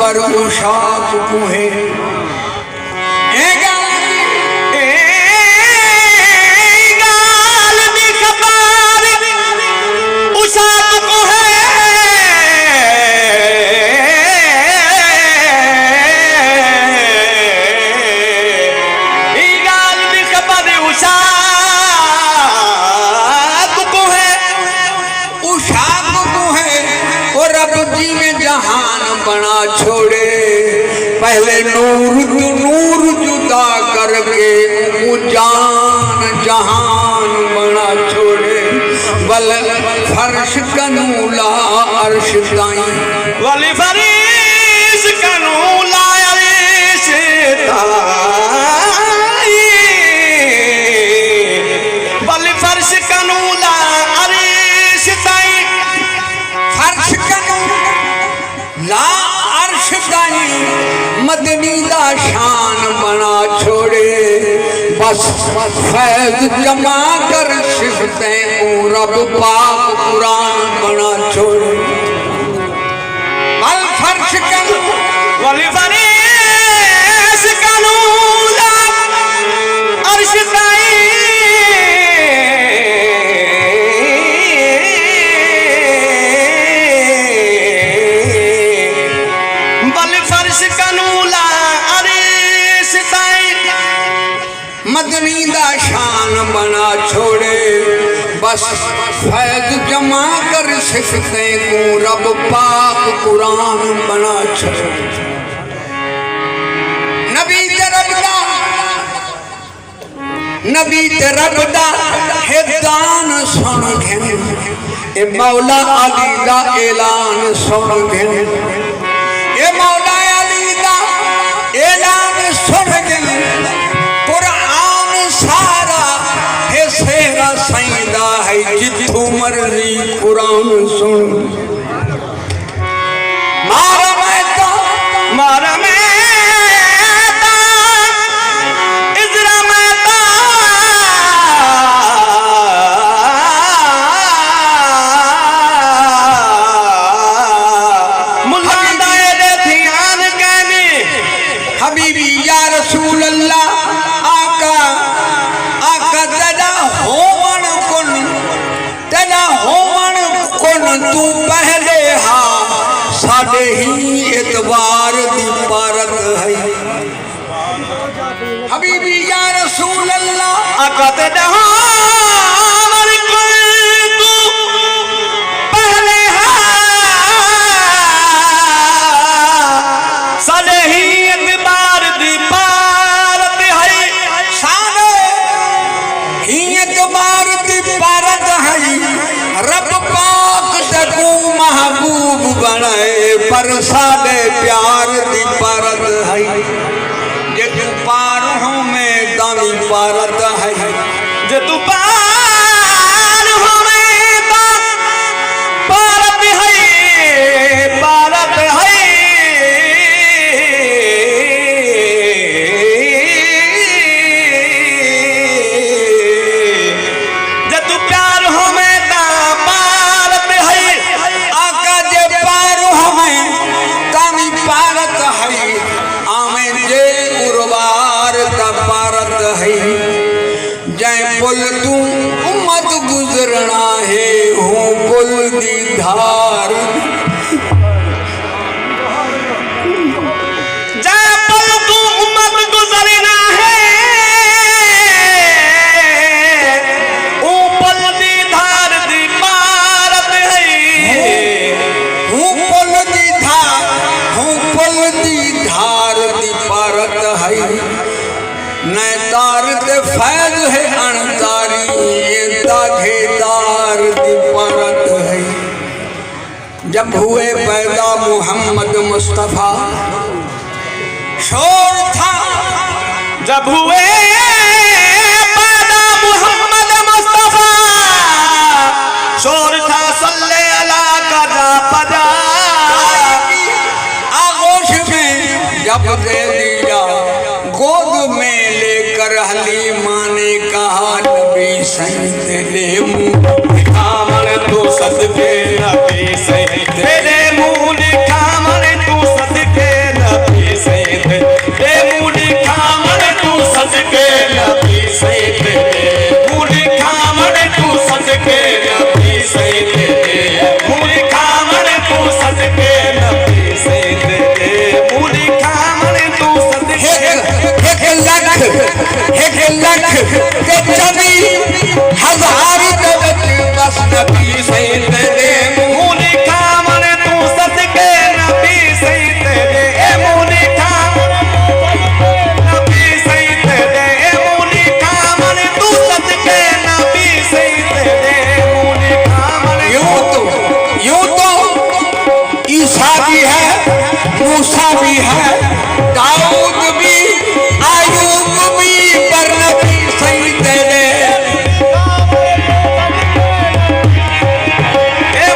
खबर उशाक कुहे बना छोड़े पहले नूर जुदा करके वो जान जहान बना छोड़े बल फर्श कनूला अर्श ताई वाली फरीश कनूला अर्श ताई बल फर्श कनूला अर्श ताई फर्श ला अर्श दाई मदनी दा शान बना छोड़े बस फैज जमा कर सिफतें रब पाक कुरान बना छोड़े बल फर्श कनू वली फरीश कनूला अर्श दाई मदनी दा शान बना छोड़े बस फैज जमा कर सिफतें को रब पाक कुरान बना छोड़े नबी ते रब दा हिदान सुन घेन ए मौला अली दा ऐलान सुन घेन ए मौला अली दा ऐलान सुन घेन सारा है सेरा सैदा है जिथू मर्जी कुरान सुन मारा मैं इजरा मैं मुल्ला दाए ध्यान कहने हबीबी या रसूल अल्लाह तू पहले हा साढ़े ही एतबार दी पारत है हबीबी या रसूल अल्लाह अकद तू पहले हा साढ़े ही एतबार दी पारत है साढ़े ही एतबार दी पारत है रब महबूब बनाए पर साढ़े प्यार दी पारत है जे तू पार हो में दामी पारत है जे तू पार हो में पारत है जे तू प्यार हो में जय पुल तू उम्मत गुजरना है हूँ पुल दी धार जय पुल तू उम्मत गुजरना है है अणतारी ये दाघेदार दी परत है। जब हुए पैदा मोहम्मद मुस्तफा शोर था, जब हुए पैदा मोहम्मद मुस्तफा शोर था, सल्ले अला कदा पदा। आगोश में जब दे दिया गोद में लेकर हलीमा ने कहा नबी सही तेरे मुंह कामन तू सदके नबी सही तेरे मुंह कामन तू सदके नबी सही तेरे मुंह कामन तू सदके नबी सही तेरे मुंह कामन तू सदके नबी सही तेरे मुंह कामन तू सदके नबी सही तेरे मुंह कामन तू सदके। एक लख के चली हजार दौलत बस नबी सही तेरे मुंह कामन तू सदके नबी सही तेरे मुंह कामन नबी सही तेरे मुंह कामन तू सदके नबी सही तेरे मुंह कामन। यूं तो ईसा भी है, मूसा भी है, दाऊद भी, आयूब भी, पर नबी सही तेरे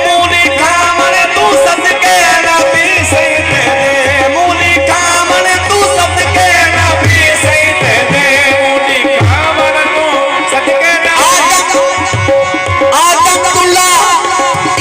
मुंह कामन तू सदके नबी सही तेरे मुंह कामन तू सदके नबी सही तेरे मुंह कामन तू सदके आदमतुल्लाह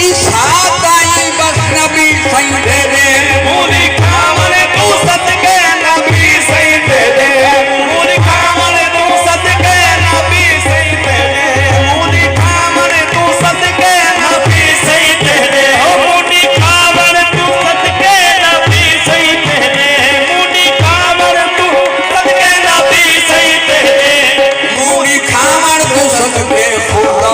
ईसा दाई बस नबी सही तेरे मुंह कामन तू सदके नबी सही तेरे मुंह कामन तू सदके नबी सही तेरे मुंह कामन तू सदके नबी सही तेरे मुंह कामन तू सदके नबी सही तेरे मुंह कामन तू सदके नबी सही तेरे मूड़ी खामण तू सदके खुदा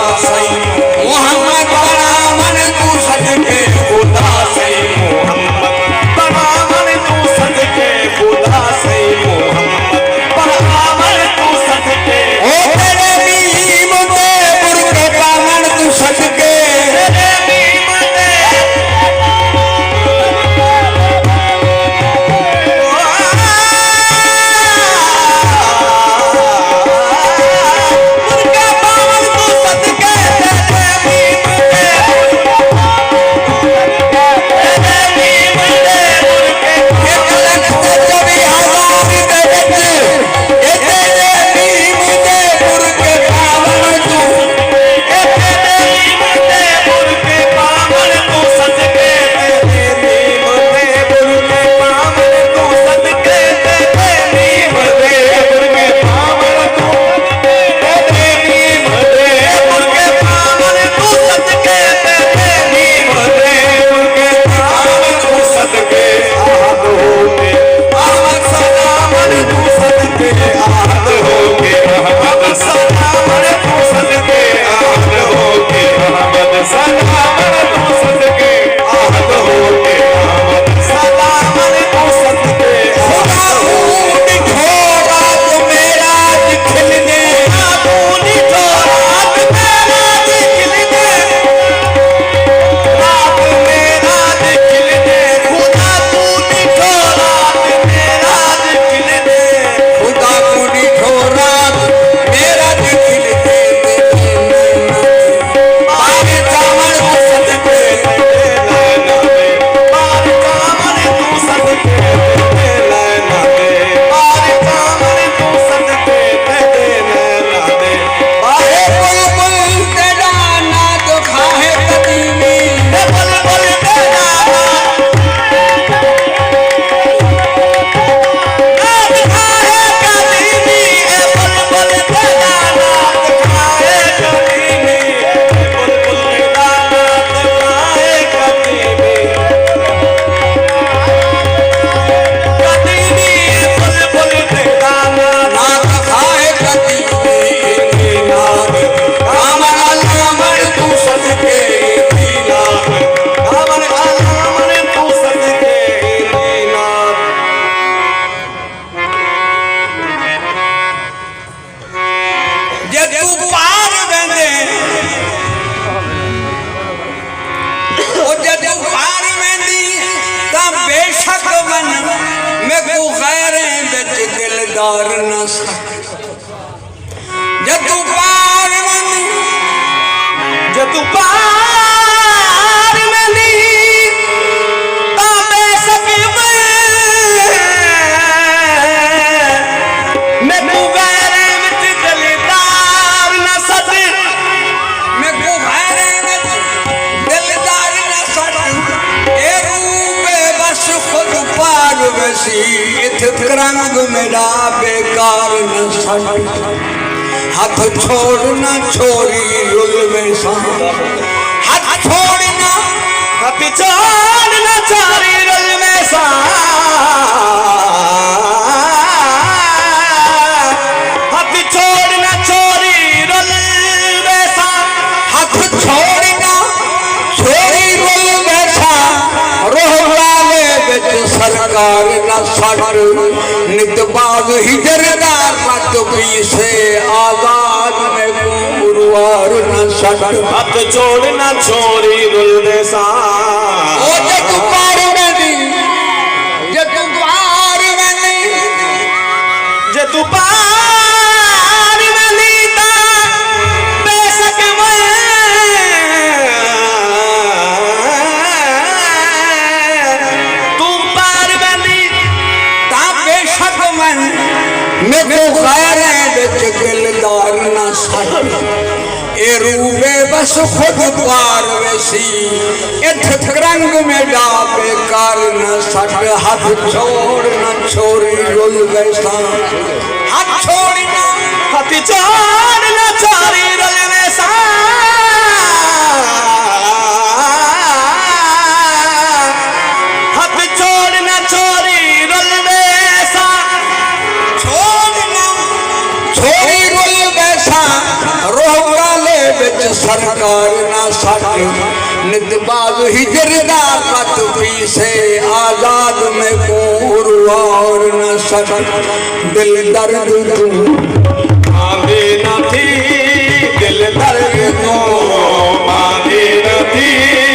जे तू पार वेंदे ओ जे तू पार वेंदी ता बेशक मन मैं को गैरे विच दिलदार न सा जे तू पार वेंदी जे तू पार वेंदी ता बेशक मैं को गैरे विच दिलदार न सद मैं को गैरे विच दिलदार न सद ए रूपे बस खुद पार वसी इत रंग मेरा बेकार न सद हाथ छोड़ना छोरी रुलवे सा हाथ छोड़ना हाथ छोड़ना छोरी रुलवे सा हाथ छोड़ना छोरी रुलवे सा हाथ छोड़ना छोरी रुलवे सा रोह वाले बिच सरकार न सड़ नितबाग हिजरदार मत पीछे आजाद में गुरुवार न सड़ हाथ छोड़ना छोरी रुलवे सा ओ जग पार वेंदी जग पार वेंदी जे तू पार वेंदी ता बेशक तू पार वेंदी ता बेशक मन मैं को गैरे विच दिलदार न सड़ ए रूबे बस खुद पार वसी इत रंग में डा बेकार न सड़ हाथ छोड़ना छोरी रुल वैसा हाथ छोड़ना हाथ छोड़ना छोरी रुलवे सा हाथ छोड़ना छोरी रुलवे सा छोड़ना छोरी रुल वैसा रोहवाले बिच सरकार ना सड़ नितबाग हिजरदार मत पीछे आजाद में गुरुवार न सड़ दिल दर्द तू आंधी न थी दिल दर्द को आंधी न थी